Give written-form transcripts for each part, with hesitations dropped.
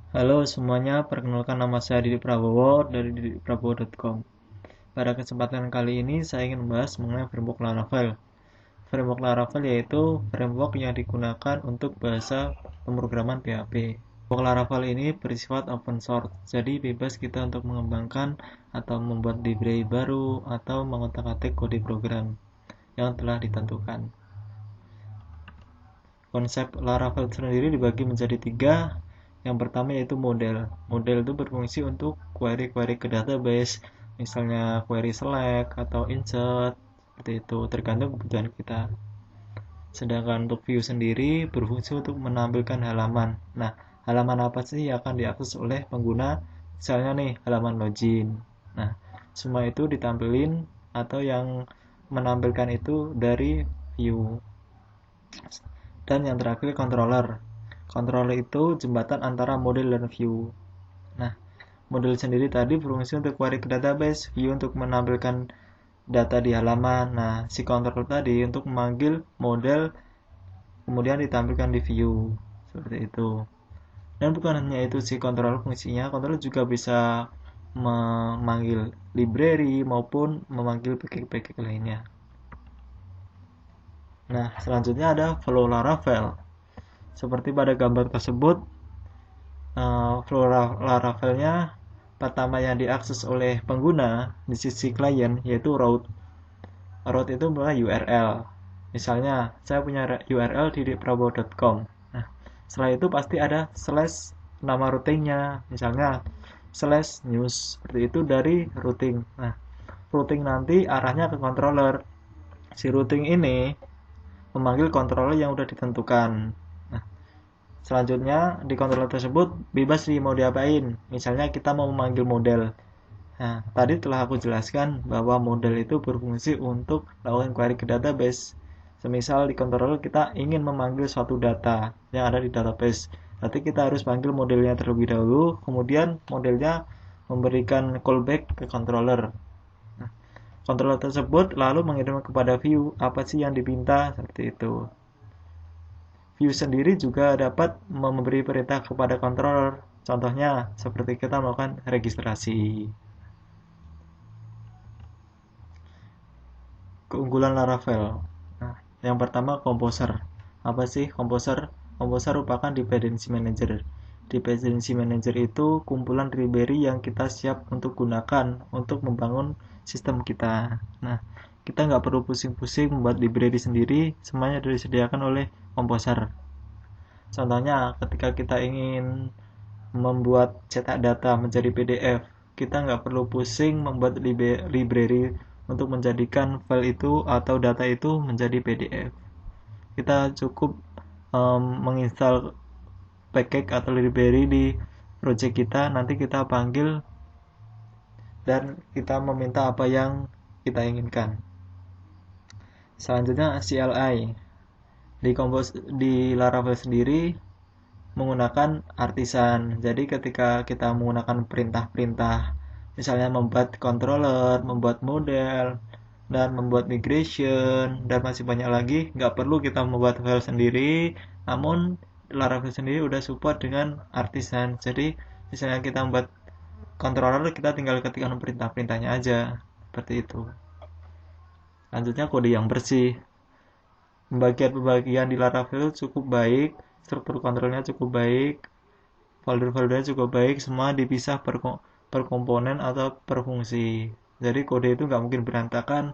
Halo semuanya, perkenalkan nama saya Didi Prabowo dari didiprabowo.com. Pada kesempatan kali ini saya ingin membahas mengenai framework Laravel. Framework Laravel yaitu framework yang digunakan untuk bahasa pemrograman PHP. Framework Laravel ini bersifat open source, jadi bebas kita untuk mengembangkan atau membuat library baru atau mengotak-atik kode program yang telah ditentukan. Konsep Laravel sendiri dibagi menjadi tiga. Yang pertama yaitu model. Model itu berfungsi untuk query-query ke database, misalnya query select atau insert, seperti itu, tergantung kebutuhan kita. Sedangkan untuk view sendiri berfungsi untuk menampilkan halaman. Nah, halaman apa sih yang akan diakses oleh pengguna? Misalnya nih, halaman login. Nah, semua itu ditampilin atau yang menampilkan itu dari view. Dan yang terakhir controller. Controller itu jembatan antara model dan view. Nah, model sendiri tadi berfungsi untuk query ke database, view untuk menampilkan data di halaman. Nah, si controller tadi untuk memanggil model kemudian ditampilkan di view. Seperti itu. Dan bukan hanya itu si controller fungsinya, controller juga bisa memanggil library maupun memanggil package-package lainnya. Nah, selanjutnya ada flow Laravel. Seperti pada gambar tersebut, flow Laravelnya pertama yang diakses oleh pengguna di sisi klien yaitu route. Route itu adalah URL. Misalnya, saya punya URL di prabowo.com. Nah, setelah itu pasti ada slash nama routingnya. Misalnya, slash news. Seperti itu dari routing. Nah, routing nanti arahnya ke controller. Si routing ini memanggil controller yang sudah ditentukan. Nah, selanjutnya di controller tersebut bebas sih mau diapain. Misalnya kita mau memanggil model. Nah, tadi telah aku jelaskan bahwa model itu berfungsi untuk melakukan query ke database. Semisal di controller kita ingin memanggil suatu data yang ada di database. Berarti kita harus panggil modelnya terlebih dahulu, kemudian modelnya memberikan callback ke controller. Nah, controller tersebut lalu mengirim kepada view apa sih yang dipinta, seperti itu. View sendiri juga dapat memberi perintah kepada controller. Contohnya seperti kita melakukan registrasi. Keunggulan Laravel. Nah, yang pertama Composer. Apa sih Composer? Composer merupakan dependency manager. Dependency manager itu kumpulan library yang kita siap untuk gunakan untuk membangun sistem kita. Nah, kita nggak perlu pusing-pusing membuat library sendiri, semuanya sudah disediakan oleh Composer. Contohnya, ketika kita ingin membuat cetak data menjadi PDF, kita nggak perlu pusing membuat library untuk menjadikan file itu atau data itu menjadi PDF. Kita cukup menginstal package atau library di project kita, nanti kita panggil dan kita meminta apa yang kita inginkan. Selanjutnya CLI. Di Laravel sendiri menggunakan artisan. Jadi ketika kita menggunakan perintah-perintah, misalnya membuat controller, membuat model, dan membuat migration, dan masih banyak lagi, nggak perlu kita membuat file sendiri, namun Laravel sendiri udah support dengan artisan. Jadi misalnya kita membuat controller, kita tinggal ketikkan perintah-perintahnya aja, seperti itu. Selanjutnya kode yang bersih. Pembagian-pembagian di Laravel cukup baik, struktur kontrolnya cukup baik, folder-foldernya cukup baik, semua dipisah per komponen atau per fungsi. Jadi kode itu nggak mungkin berantakan,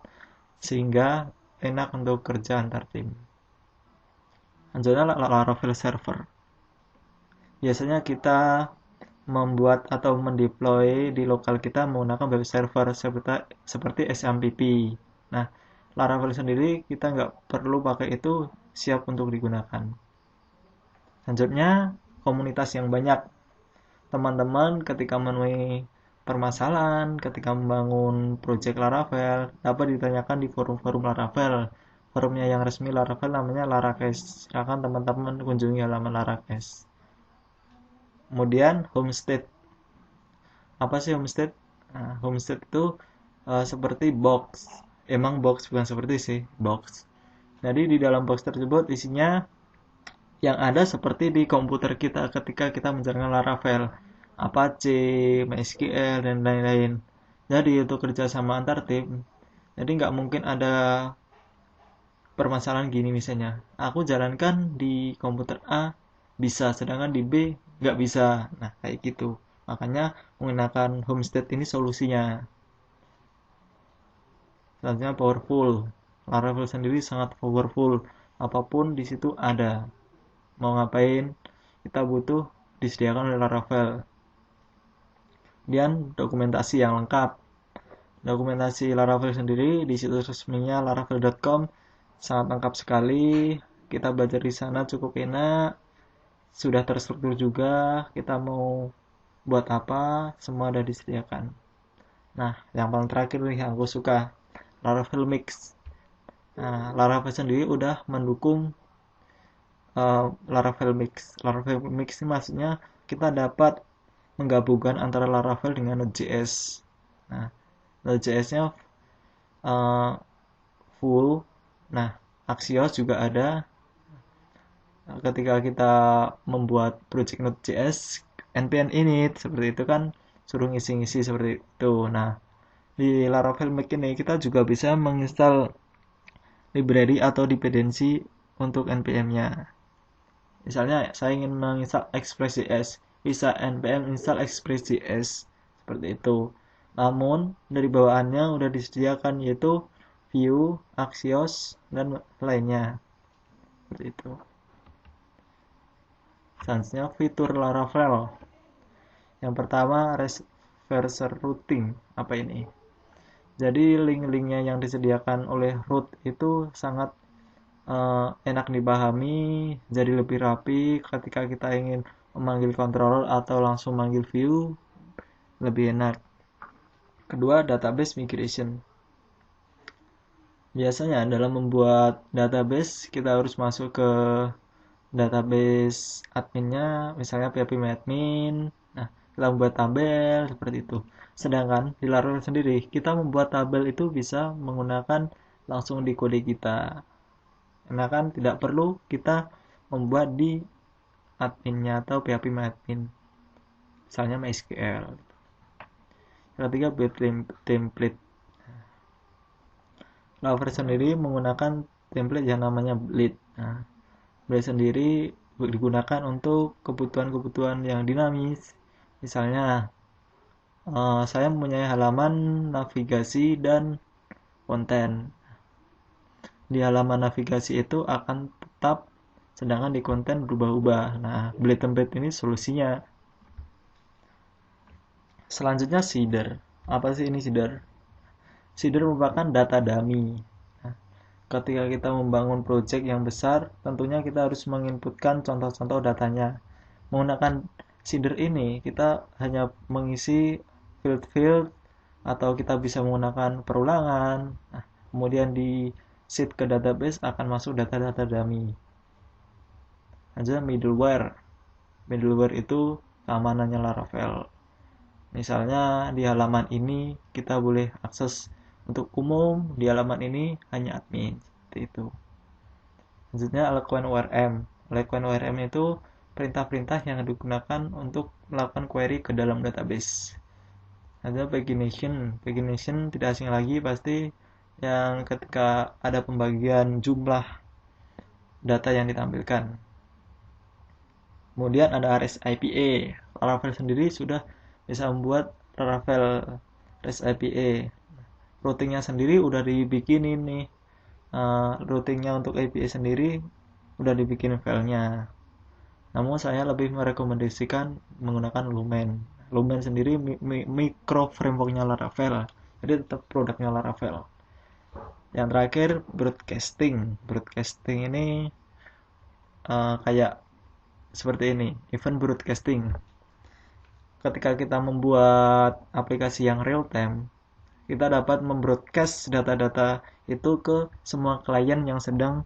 sehingga enak untuk kerja antar tim. Selanjutnya Laravel Server. Biasanya kita membuat atau mendeploy di lokal kita menggunakan web server seperti SMTP. Nah, Laravel sendiri kita nggak perlu pakai itu, siap untuk digunakan. Selanjutnya, komunitas yang banyak. Teman-teman ketika menemui permasalahan, ketika membangun project Laravel, dapat ditanyakan di forum-forum Laravel. Forumnya yang resmi Laravel namanya Larakes. Silakan teman-teman kunjungi halaman Larakes. Kemudian homestead. Apa sih homestead? Nah, homestead itu seperti box. Emang box, bukan seperti sih, box. Jadi di dalam box tersebut isinya yang ada seperti di komputer kita ketika kita menjalankan Laravel, Apache, MySQL, dan lain-lain. Jadi untuk kerjasama antar tim, jadi nggak mungkin ada permasalahan gini misalnya. Aku jalankan di komputer A bisa, sedangkan di B nggak bisa. Nah, kayak gitu. Makanya menggunakan Homestead ini solusinya. Selanjutnya powerful. Laravel sendiri sangat powerful. Apapun di situ ada. Mau ngapain, kita butuh disediakan oleh Laravel. Dan dokumentasi yang lengkap. Dokumentasi Laravel sendiri di situs resminya laravel.com sangat lengkap sekali. Kita belajar di sana cukup enak. Sudah terstruktur juga. Kita mau buat apa, semua ada disediakan. Nah, yang paling terakhir nih yang aku suka, Laravel Mix. Nah, Laravel sendiri udah mendukung Laravel Mix. Laravel Mix ini maksudnya kita dapat menggabungkan antara Laravel dengan Node.js. Nah, Node.js-nya full. Nah, Axios juga ada. Ketika kita membuat project Node.js, npm init seperti itu kan, suruh ngisi-ngisi seperti itu. Nah, di Laravel Mix ini kita juga bisa menginstal library atau dependensi untuk npm-nya. Misalnya saya ingin menginstal Express.js, bisa npm install Express.js seperti itu. Namun dari bawaannya udah disediakan yaitu Vue, Axios, dan lainnya. Seperti itu. Selanjutnya fitur Laravel. Yang pertama reverse routing. Apa ini? Jadi link-linknya yang disediakan oleh root itu sangat enak dipahami, jadi lebih rapi ketika kita ingin memanggil controller atau langsung manggil view, lebih enak. Kedua, database migration. Biasanya dalam membuat database kita harus masuk ke database adminnya, misalnya php-admin. Nah, kita membuat tabel seperti itu. Sedangkan di Laravel sendiri, kita membuat tabel itu bisa menggunakan langsung di kode kita. Karena kan tidak perlu kita membuat di adminnya atau PHP admin, misalnya MySQL. Yang ketiga, build template. Laravel sendiri menggunakan template yang namanya Blade. Nah, Blade sendiri digunakan untuk kebutuhan-kebutuhan yang dinamis. Misalnya, saya mempunyai halaman navigasi dan konten. Di halaman navigasi itu akan tetap, sedangkan di konten berubah-ubah. Nah, Blade template ini solusinya. Selanjutnya seeder. Apa sih ini seeder? Seeder merupakan data dummy. Nah, ketika kita membangun project yang besar, tentunya kita harus menginputkan contoh-contoh datanya. Menggunakan seeder ini, kita hanya mengisi field-field atau kita bisa menggunakan perulangan. Nah, kemudian di seed ke database akan masuk data-data dummy. Aja middleware. Middleware itu keamanannya Laravel. Misalnya di halaman ini kita boleh akses untuk umum, di halaman ini hanya admin. Seperti itu. Selanjutnya Eloquent ORM. Eloquent ORM itu perintah-perintah yang digunakan untuk melakukan query ke dalam database. Ada pagination. Pagination tidak asing lagi pasti yang ketika ada pembagian jumlah data yang ditampilkan. Kemudian ada REST API. Laravel sendiri sudah bisa membuat Laravel REST API. Routingnya sendiri udah dibikinin nih. Routingnya untuk API sendiri udah dibikin filenya. Namun saya lebih merekomendasikan menggunakan Lumen. Lumen sendiri micro frameworknya Laravel. Jadi tetap produknya Laravel. Yang terakhir broadcasting. Broadcasting ini kayak seperti ini, event broadcasting. Ketika kita membuat aplikasi yang real time, kita dapat membroadcast data-data itu ke semua klien yang sedang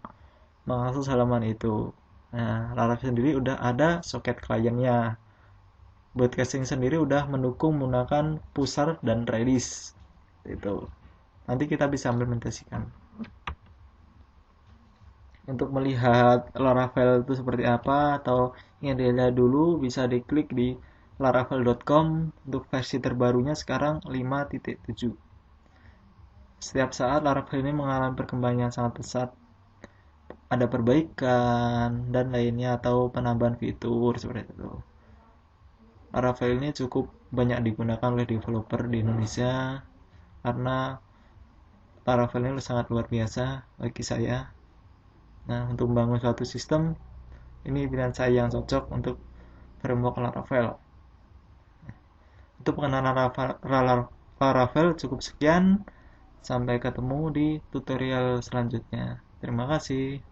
mengakses halaman itu. Nah, Laravel sendiri udah ada soket kliennya. Broadcasting sendiri udah mendukung menggunakan pusher dan redis. Itu. Nanti kita bisa implementasikan. Untuk melihat Laravel itu seperti apa atau ingin dilihat dulu, bisa diklik di laravel.com. Untuk versi terbarunya sekarang 5.7. Setiap saat Laravel ini mengalami perkembangan yang sangat pesat, ada perbaikan dan lainnya atau penambahan fitur seperti itu. Laravel ini cukup banyak digunakan oleh developer di Indonesia karena Laravel ini sangat luar biasa bagi saya. Nah, untuk membangun suatu sistem, ini pilihan saya yang cocok untuk framework Laravel. Untuk pengenalan Laravel cukup sekian. Sampai ketemu di tutorial selanjutnya. Terima kasih.